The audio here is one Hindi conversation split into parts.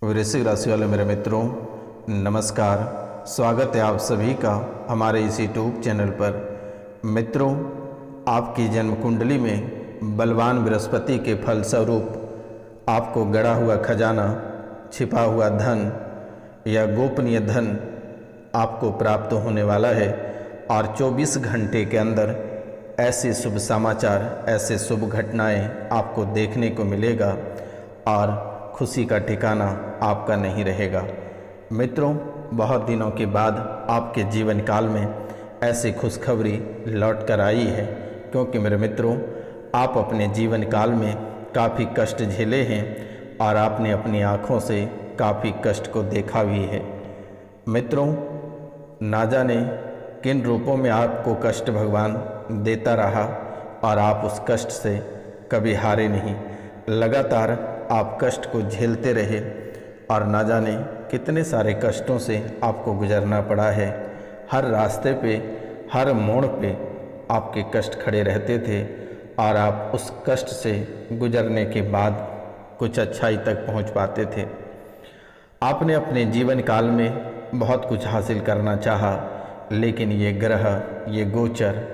वृश्चिक राशि वाले मेरे मित्रों, नमस्कार। स्वागत है आप सभी का हमारे इस यूट्यूब चैनल पर। मित्रों, आपकी जन्म कुंडली में बलवान बृहस्पति के फलस्वरूप आपको गड़ा हुआ खजाना, छिपा हुआ धन या गोपनीय धन आपको प्राप्त होने वाला है और 24 घंटे के अंदर ऐसे शुभ समाचार, ऐसे शुभ घटनाएं आपको देखने को मिलेगा और खुशी का ठिकाना आपका नहीं रहेगा। मित्रों, बहुत दिनों के बाद आपके जीवन काल में ऐसी खुशखबरी लौट कर आई है, क्योंकि मेरे मित्रों, आप अपने जीवन काल में काफ़ी कष्ट झेले हैं और आपने अपनी आँखों से काफ़ी कष्ट को देखा भी है। मित्रों, ना जाने किन रूपों में आपको कष्ट भगवान देता रहा और आप उस कष्ट से कभी हारे नहीं। लगातार आप कष्ट को झेलते रहे और ना जाने कितने सारे कष्टों से आपको गुजरना पड़ा है। हर रास्ते पे, हर मोड़ पे आपके कष्ट खड़े रहते थे और आप उस कष्ट से गुजरने के बाद कुछ अच्छाई तक पहुंच पाते थे। आपने अपने जीवन काल में बहुत कुछ हासिल करना चाहा, लेकिन ये ग्रह, ये गोचर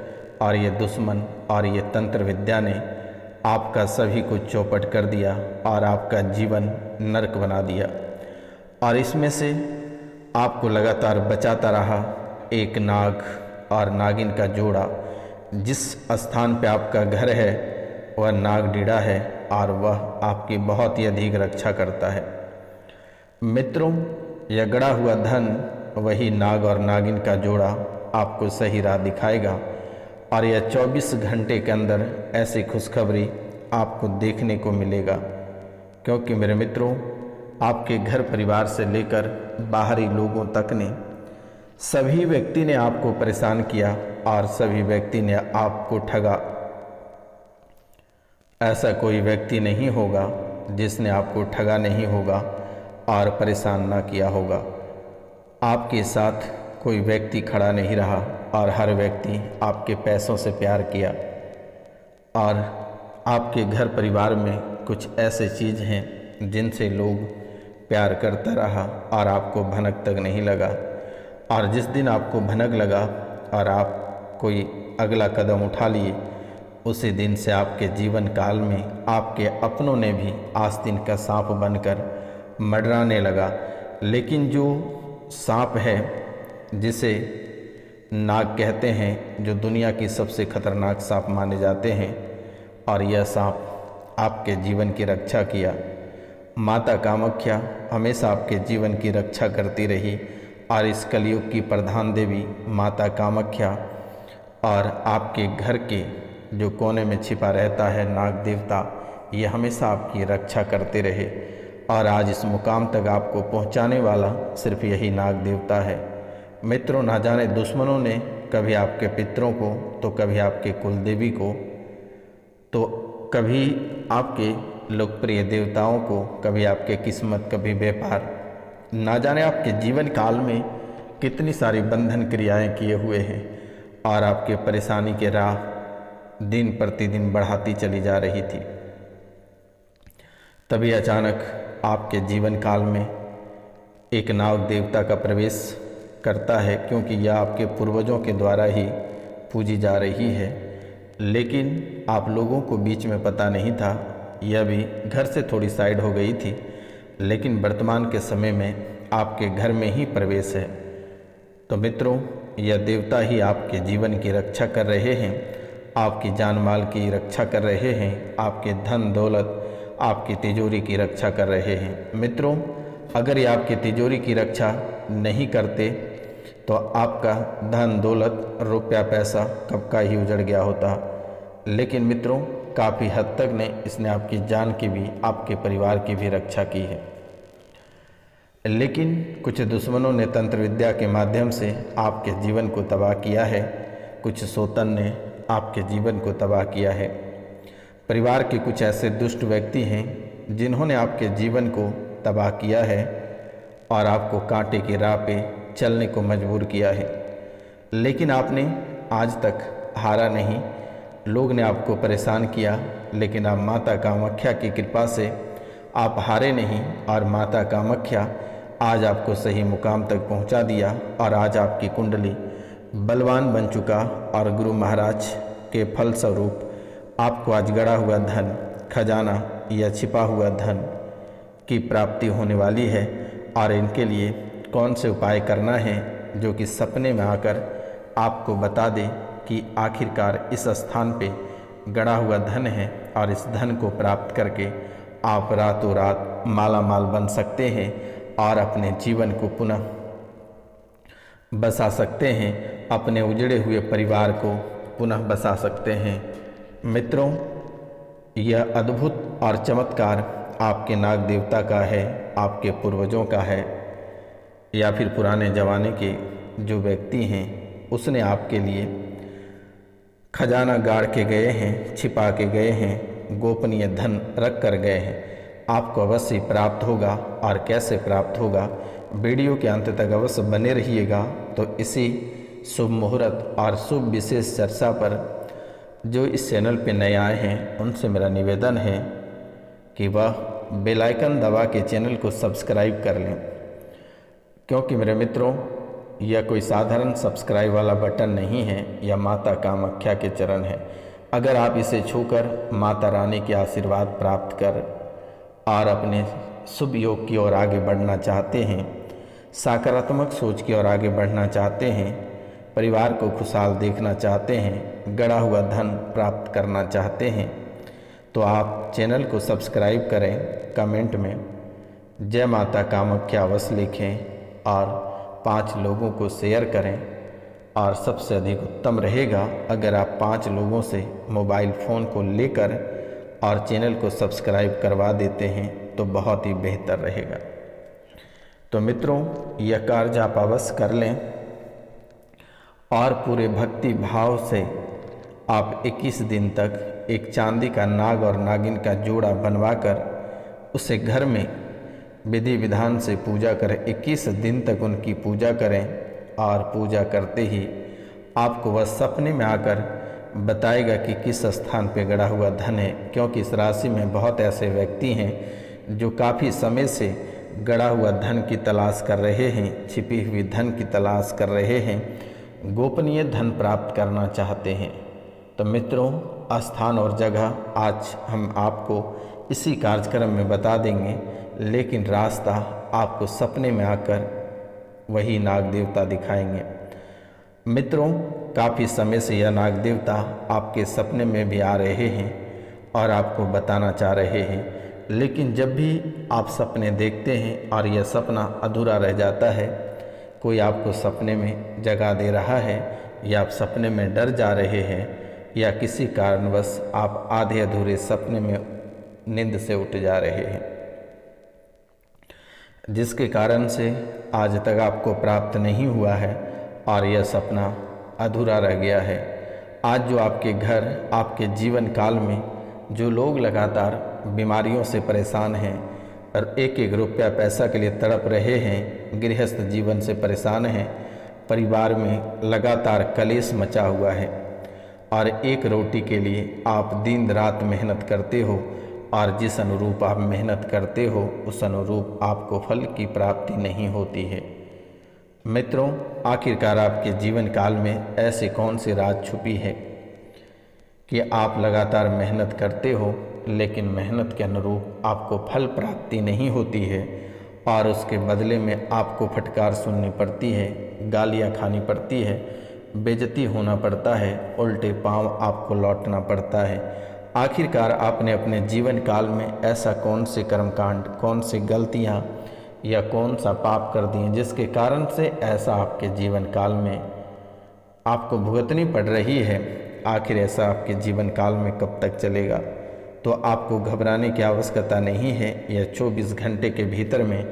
और ये दुश्मन और ये तंत्र विद्या ने आपका सभी कुछ चौपट कर दिया और आपका जीवन नरक बना दिया। और इसमें से आपको लगातार बचाता रहा एक नाग और नागिन का जोड़ा। जिस स्थान पे आपका घर है वह नाग डीड़ा है और वह आपकी बहुत ही अधिक रक्षा करता है। मित्रों, यह गड़ा हुआ धन, वही नाग और नागिन का जोड़ा आपको सही राह दिखाएगा और यह 24 घंटे के अंदर ऐसी खुशखबरी आपको देखने को मिलेगा। क्योंकि मेरे मित्रों, आपके घर परिवार से लेकर बाहरी लोगों तक ने, सभी व्यक्ति ने आपको परेशान किया और सभी व्यक्ति ने आपको ठगा। ऐसा कोई व्यक्ति नहीं होगा जिसने आपको ठगा नहीं होगा और परेशान ना किया होगा। आपके साथ कोई व्यक्ति खड़ा नहीं रहा और हर व्यक्ति आपके पैसों से प्यार किया। और आपके घर परिवार में कुछ ऐसे चीज़ हैं जिनसे लोग प्यार करता रहा और आपको भनक तक नहीं लगा। और जिस दिन आपको भनक लगा और आप कोई अगला कदम उठा लिए, उसी दिन से आपके जीवन काल में आपके अपनों ने भी आस्तीन का सांप बनकर मंडराने लगा। लेकिन जो सांप है, जिसे नाग कहते हैं, जो दुनिया की सबसे खतरनाक सांप माने जाते हैं, और यह सांप आपके जीवन की रक्षा किया। माता कामाख्या हमेशा आपके जीवन की रक्षा करती रही और इस कलयुग की प्रधान देवी माता कामाख्या और आपके घर के जो कोने में छिपा रहता है नाग देवता, ये हमेशा आपकी रक्षा करते रहे। और आज इस मुकाम तक आपको पहुंचाने वाला सिर्फ यही नाग देवता है। मित्रों, ना जाने दुश्मनों ने कभी आपके पितरों को, तो कभी आपके कुलदेवी को, तो कभी आपके लोकप्रिय देवताओं को, कभी आपके किस्मत, कभी व्यापार, ना जाने आपके जीवन काल में कितनी सारी बंधन क्रियाएं किए हुए हैं और आपके परेशानी के राह दिन प्रतिदिन बढ़ाती चली जा रही थी। तभी अचानक आपके जीवन काल में एक नाग देवता का प्रवेश करता है, क्योंकि यह आपके पूर्वजों के द्वारा ही पूजी जा रही है। लेकिन आप लोगों को बीच में पता नहीं था, यह भी घर से थोड़ी साइड हो गई थी, लेकिन वर्तमान के समय में आपके घर में ही प्रवेश है। तो मित्रों, यह देवता ही आपके जीवन की रक्षा कर रहे हैं, आपकी जान माल की रक्षा कर रहे हैं, आपके धन दौलत, आपकी तिजोरी की रक्षा कर रहे हैं। मित्रों, अगर ये आपकी तिजोरी की रक्षा नहीं करते तो आपका धन दौलत, रुपया पैसा कब का ही उजड़ गया होता। लेकिन मित्रों, काफ़ी हद तक ने इसने आपकी जान की भी, आपके परिवार की भी रक्षा की है। लेकिन कुछ दुश्मनों ने तंत्र विद्या के माध्यम से आपके जीवन को तबाह किया है। कुछ शोतन ने आपके जीवन को तबाह किया है। परिवार के कुछ ऐसे दुष्ट व्यक्ति हैं जिन्होंने आपके जीवन को तबाह किया है और आपको कांटे की राह पे चलने को मजबूर किया है। लेकिन आपने आज तक हारा नहीं। लोग ने आपको परेशान किया, लेकिन आप माता कामाख्या की कृपा से आप हारे नहीं और माता कामाख्या आज आपको सही मुकाम तक पहुंचा दिया और आज आपकी कुंडली बलवान बन चुका और गुरु महाराज के फलस्वरूप आपको आज गड़ा हुआ धन, खजाना या छिपा हुआ धन की प्राप्ति होने वाली है। और इनके लिए कौन से उपाय करना है जो कि सपने में आकर आपको बता दे कि आखिरकार इस स्थान पे गड़ा हुआ धन है और इस धन को प्राप्त करके आप रातों रात माला माल बन सकते हैं और अपने जीवन को पुनः बसा सकते हैं, अपने उजड़े हुए परिवार को पुनः बसा सकते हैं। मित्रों, यह अद्भुत और चमत्कार आपके नाग देवता का है, आपके पूर्वजों का है, या फिर पुराने ज़माने के जो व्यक्ति हैं उसने आपके लिए खजाना गाड़ के गए हैं, छिपा के गए हैं, गोपनीय धन रख कर गए हैं। आपको अवश्य प्राप्त होगा। और कैसे प्राप्त होगा, वीडियो के अंत तक अवश्य बने रहिएगा। तो इसी शुभ मुहूर्त और शुभ विशेष चर्चा पर जो इस चैनल पे नए आए हैं उनसे मेरा निवेदन है कि वह बेल आइकन दबा के चैनल को सब्सक्राइब कर लें, क्योंकि मेरे मित्रों यह कोई साधारण सब्सक्राइब वाला बटन नहीं है, यह माता कामाख्या के चरण है। अगर आप इसे छूकर माता रानी के आशीर्वाद प्राप्त कर और अपने शुभ योग की ओर आगे बढ़ना चाहते हैं, सकारात्मक सोच की ओर आगे बढ़ना चाहते हैं, परिवार को खुशहाल देखना चाहते हैं, गड़ा हुआ धन प्राप्त करना चाहते हैं, तो आप चैनल को सब्सक्राइब करें, कमेंट में जय माता कामाख्या अवश्य लिखें और 5 लोगों को शेयर करें। और सबसे अधिक उत्तम रहेगा अगर आप 5 लोगों से मोबाइल फ़ोन को लेकर और चैनल को सब्सक्राइब करवा देते हैं तो बहुत ही बेहतर रहेगा। तो मित्रों, यह कार्य आप अवश्य कर लें और पूरे भक्ति भाव से आप 21 दिन तक एक चांदी का नाग और नागिन का जोड़ा बनवाकर उसे घर में विधि विधान से पूजा करें। 21 दिन तक उनकी पूजा करें और पूजा करते ही आपको वह सपने में आकर बताएगा कि किस स्थान पे गड़ा हुआ धन है, क्योंकि इस राशि में बहुत ऐसे व्यक्ति हैं जो काफ़ी समय से गड़ा हुआ धन की तलाश कर रहे हैं, छिपी हुई धन की तलाश कर रहे हैं, गोपनीय धन प्राप्त करना चाहते हैं। तो मित्रों, स्थान और जगह आज हम आपको इसी कार्यक्रम में बता देंगे, लेकिन रास्ता आपको सपने में आकर वही नाग देवता दिखाएंगे। मित्रों, काफ़ी समय से यह नाग देवता आपके सपने में भी आ रहे हैं और आपको बताना चाह रहे हैं, लेकिन जब भी आप सपने देखते हैं और यह सपना अधूरा रह जाता है, कोई आपको सपने में जगा दे रहा है या आप सपने में डर जा रहे हैं या किसी कारणवश आप आधे अधूरे सपने में नींद से उठ जा रहे हैं, जिसके कारण से आज तक आपको प्राप्त नहीं हुआ है और यह सपना अधूरा रह गया है। आज जो आपके घर, आपके जीवन काल में जो लोग लगातार बीमारियों से परेशान हैं और एक एक रुपया पैसा के लिए तड़प रहे हैं, गृहस्थ जीवन से परेशान हैं, परिवार में लगातार कलेश मचा हुआ है और एक रोटी के लिए आप दिन रात मेहनत करते हो और जिस अनुरूप आप मेहनत करते हो उस अनुरूप आपको फल की प्राप्ति नहीं होती है। मित्रों, आखिरकार आपके जीवन काल में ऐसी कौन सी राज छुपी है कि आप लगातार मेहनत करते हो लेकिन मेहनत के अनुरूप आपको फल प्राप्ति नहीं होती है और उसके बदले में आपको फटकार सुननी पड़ती है, गालियां खानी पड़ती है, बेइज्जती होना पड़ता है, उल्टे पांव आपको लौटना पड़ता है। आखिरकार आपने अपने जीवन काल में ऐसा कौन से कर्मकांड, कौन सी गलतियां या कौन सा पाप कर दिए जिसके कारण से ऐसा आपके जीवन काल में आपको भुगतनी पड़ रही है। आखिर ऐसा आपके जीवन काल में कब तक चलेगा? तो आपको घबराने की आवश्यकता नहीं है। यह 24 घंटे के भीतर में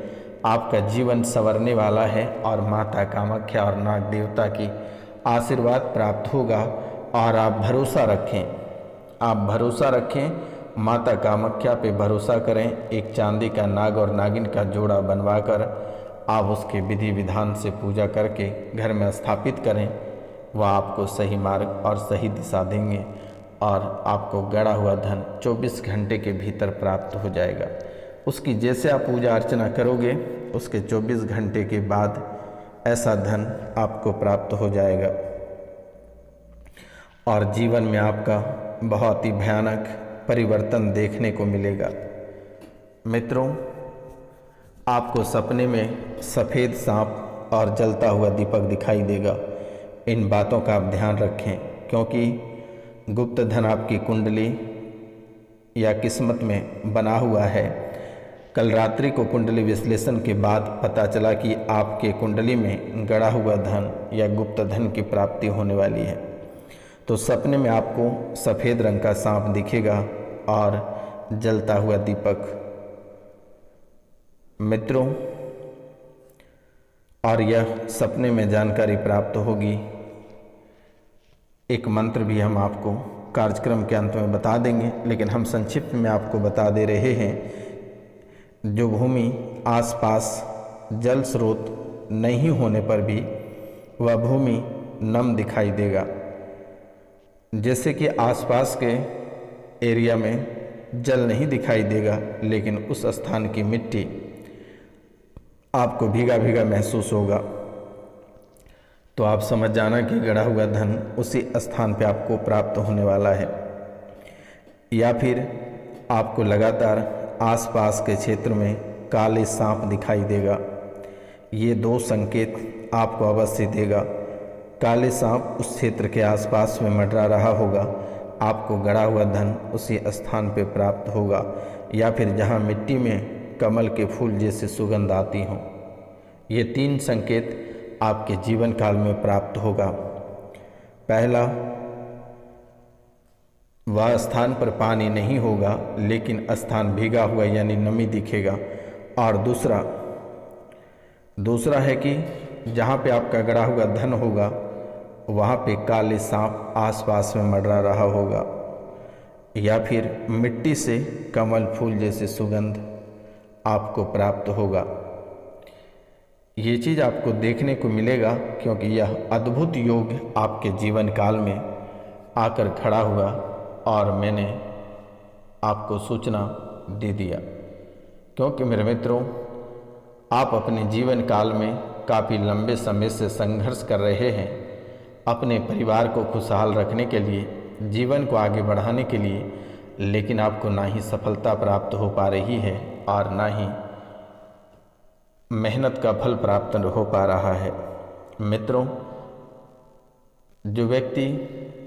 आपका जीवन संवरने वाला है और माता कामाख्या और नाग देवता की आशीर्वाद प्राप्त होगा। और आप भरोसा रखें, आप भरोसा रखें, माता कामाख्या पे भरोसा करें। एक चांदी का नाग और नागिन का जोड़ा बनवाकर आप उसके विधि विधान से पूजा करके घर में स्थापित करें। वह आपको सही मार्ग और सही दिशा देंगे और आपको गड़ा हुआ धन 24 घंटे के भीतर प्राप्त हो जाएगा। उसकी जैसे आप पूजा अर्चना करोगे उसके 24 घंटे के बाद ऐसा धन आपको प्राप्त हो जाएगा और जीवन में आपका बहुत ही भयानक परिवर्तन देखने को मिलेगा। मित्रों, आपको सपने में सफ़ेद सांप और जलता हुआ दीपक दिखाई देगा। इन बातों का आप ध्यान रखें, क्योंकि गुप्त धन आपकी कुंडली या किस्मत में बना हुआ है। कल रात्रि को कुंडली विश्लेषण के बाद पता चला कि आपके कुंडली में गड़ा हुआ धन या गुप्त धन की प्राप्ति होने वाली है। तो सपने में आपको सफ़ेद रंग का सांप दिखेगा और जलता हुआ दीपक। मित्रों, और यह सपने में जानकारी प्राप्त होगी। एक मंत्र भी हम आपको कार्यक्रम के अंत में बता देंगे, लेकिन हम संक्षिप्त में आपको बता दे रहे हैं। जो भूमि आसपास जल स्रोत नहीं होने पर भी वह भूमि नम दिखाई देगा। जैसे कि आसपास के एरिया में जल नहीं दिखाई देगा, लेकिन उस स्थान की मिट्टी आपको भीगा भीगा महसूस होगा, तो आप समझ जाना कि गड़ा हुआ धन उसी स्थान पे आपको प्राप्त होने वाला है। या फिर आपको लगातार आसपास के क्षेत्र में काले सांप दिखाई देगा। ये दो संकेत आपको अवश्य देगा। काले सांप उस क्षेत्र के आसपास में मंडरा रहा होगा, आपको गड़ा हुआ धन उसी स्थान पे प्राप्त होगा। या फिर जहाँ मिट्टी में कमल के फूल जैसे सुगंध आती हो। ये 3 संकेत आपके जीवन काल में प्राप्त होगा। पहला, वह स्थान पर पानी नहीं होगा, लेकिन स्थान भीगा हुआ यानी नमी दिखेगा। और दूसरा है कि जहाँ पे आपका गड़ा हुआ धन होगा वहाँ पे काले सांप आसपास में मंडरा रहा होगा। या फिर मिट्टी से कमल फूल जैसे सुगंध आपको प्राप्त होगा। ये चीज़ आपको देखने को मिलेगा, क्योंकि यह अद्भुत योग आपके जीवन काल में आकर खड़ा हुआ और मैंने आपको सूचना दे दिया। क्योंकि मेरे मित्रों, आप अपने जीवन काल में काफ़ी लंबे समय से संघर्ष कर रहे हैं अपने परिवार को खुशहाल रखने के लिए, जीवन को आगे बढ़ाने के लिए, लेकिन आपको ना ही सफलता प्राप्त हो पा रही है और ना ही मेहनत का फल प्राप्त हो पा रहा है। मित्रों, जो व्यक्ति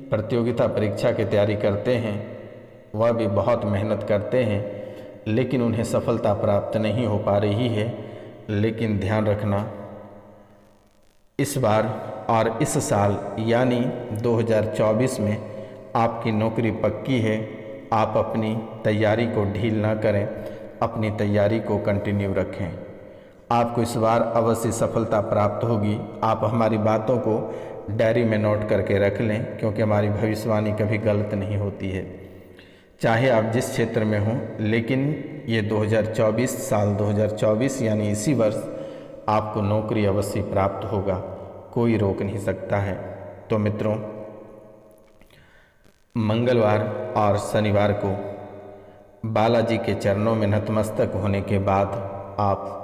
प्रतियोगिता परीक्षा की तैयारी करते हैं वह भी बहुत मेहनत करते हैं, लेकिन उन्हें सफलता प्राप्त नहीं हो पा रही है। लेकिन ध्यान रखना, इस बार और इस साल यानी 2024 में आपकी नौकरी पक्की है। आप अपनी तैयारी को ढील ना करें, अपनी तैयारी को कंटिन्यू रखें। आपको इस बार अवश्य सफलता प्राप्त होगी। आप हमारी बातों को डायरी में नोट करके रख लें, क्योंकि हमारी भविष्यवाणी कभी गलत नहीं होती है। चाहे आप जिस क्षेत्र में हों, लेकिन ये 2024 साल 2024 यानी इसी वर्ष आपको नौकरी अवश्य प्राप्त होगा, कोई रोक नहीं सकता है। तो मित्रों, मंगलवार और शनिवार को बालाजी के चरणों में नतमस्तक होने के बाद आप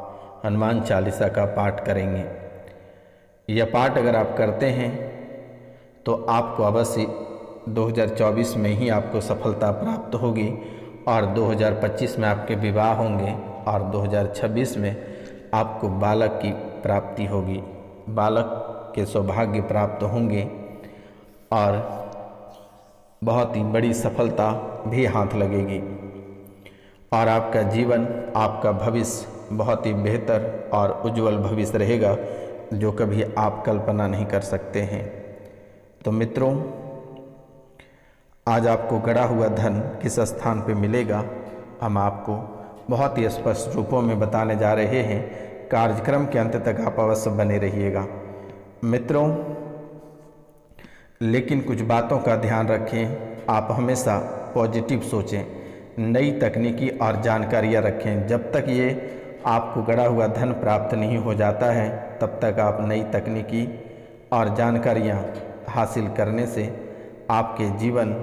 हनुमान चालीसा का पाठ करेंगे। यह पाठ अगर आप करते हैं तो आपको अवश्य 2024 में ही आपको सफलता प्राप्त होगी और 2025 में आपके विवाह होंगे और 2026 में आपको बालक की प्राप्ति होगी, बालक के सौभाग्य प्राप्त होंगे और बहुत ही बड़ी सफलता भी हाथ लगेगी और आपका जीवन, आपका भविष्य बहुत ही बेहतर और उज्जवल भविष्य रहेगा, जो कभी आप कल्पना नहीं कर सकते हैं। तो मित्रों, आज आपको गड़ा हुआ धन किस स्थान पे मिलेगा, हम आपको बहुत ही स्पष्ट रूपों में बताने जा रहे हैं। कार्यक्रम के अंत तक आप अवश्य बने रहिएगा। मित्रों, लेकिन कुछ बातों का ध्यान रखें। आप हमेशा पॉजिटिव सोचें, नई तकनीकी और जानकारियाँ रखें। जब तक ये आपको गड़ा हुआ धन प्राप्त नहीं हो जाता है, तब तक आप नई तकनीकी और जानकारियाँ हासिल करने से आपके जीवन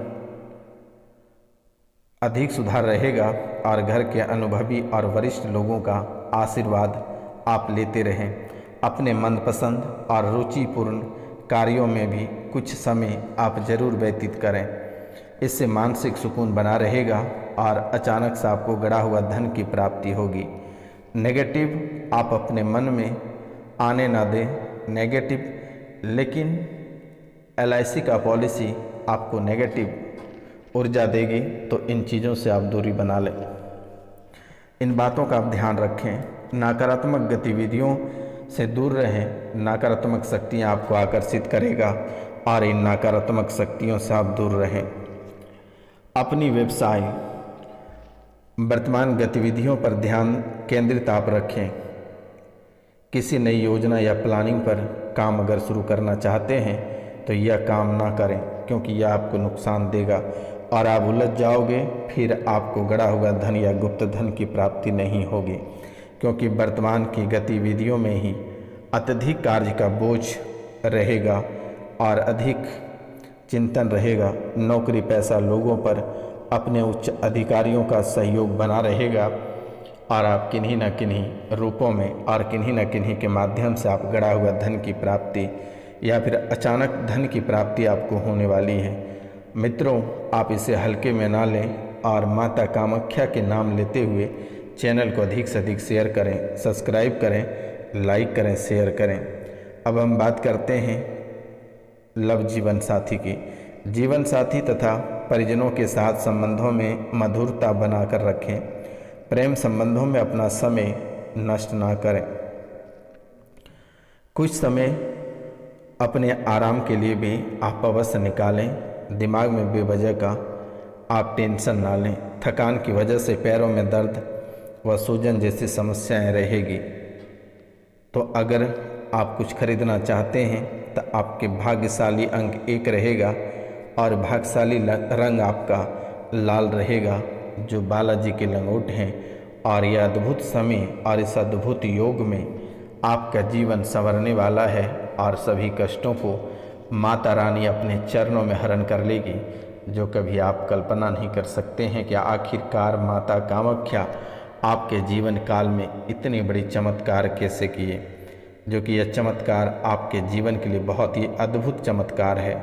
अधिक सुधार रहेगा और घर के अनुभवी और वरिष्ठ लोगों का आशीर्वाद आप लेते रहें। अपने मनपसंद और रुचिपूर्ण कार्यों में भी कुछ समय आप जरूर व्यतीत करें। इससे मानसिक सुकून बना रहेगा और अचानक से आपको गड़ा हुआ धन की प्राप्ति होगी। नेगेटिव आप अपने मन में आने ना दें नेगेटिव, लेकिन LIC का पॉलिसी आपको नेगेटिव ऊर्जा देगी, तो इन चीज़ों से आप दूरी बना लें। इन बातों का आप ध्यान रखें। नकारात्मक गतिविधियों से दूर रहें। नकारात्मक शक्तियाँ आपको आकर्षित करेगा और इन नकारात्मक शक्तियों से आप दूर रहें। अपनी व्यवसाय वर्तमान गतिविधियों पर ध्यान केंद्रित आप रखें। किसी नई योजना या प्लानिंग पर काम अगर शुरू करना चाहते हैं तो यह काम ना करें, क्योंकि यह आपको नुकसान देगा और आप उलझ जाओगे। फिर आपको गड़ा हुआ धन या गुप्त धन की प्राप्ति नहीं होगी, क्योंकि वर्तमान की गतिविधियों में ही अत्यधिक कार्य का बोझ रहेगा और अधिक चिंतन रहेगा। नौकरी पैसा लोगों पर अपने उच्च अधिकारियों का सहयोग बना रहेगा और आप किन्हीं न किन्हीं रूपों में और किन्हीं न किन्हीं के माध्यम से आप गड़ा हुआ धन की प्राप्ति या फिर अचानक धन की प्राप्ति आपको होने वाली है। मित्रों, आप इसे हल्के में ना लें और माता कामाख्या के नाम लेते हुए चैनल को अधिक से अधिक शेयर करें, सब्सक्राइब करें, लाइक करें, शेयर करें। अब हम बात करते हैं लव जीवन साथी की। जीवन साथी तथा परिजनों के साथ संबंधों में मधुरता बनाकर रखें। प्रेम संबंधों में अपना समय नष्ट ना करें। कुछ समय अपने आराम के लिए भी आप अवश्य निकालें। दिमाग में बेवजह का आप टेंशन ना लें। थकान की वजह से पैरों में दर्द व सूजन जैसी समस्याएं रहेगी। तो अगर आप कुछ खरीदना चाहते हैं तो आपके भाग्यशाली अंक 1 रहेगा और भाग्यशाली रंग आपका लाल रहेगा, जो बालाजी के लंगोट हैं। और यह अद्भुत समय और इस अद्भुत योग में आपका जीवन संवरने वाला है और सभी कष्टों को माता रानी अपने चरणों में हरण कर लेगी, जो कभी आप कल्पना नहीं कर सकते हैं कि आखिरकार माता कामाख्या आपके जीवन काल में इतने बड़े चमत्कार कैसे किए, जो कि यह चमत्कार आपके जीवन के लिए बहुत ही अद्भुत चमत्कार है।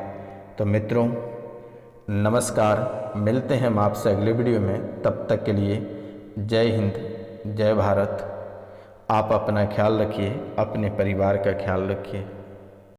तो मित्रों, नमस्कार, मिलते हैं हम आपसे अगले वीडियो में। तब तक के लिए जय हिंद, जय भारत। आप अपना ख्याल रखिए, अपने परिवार का ख्याल रखिए।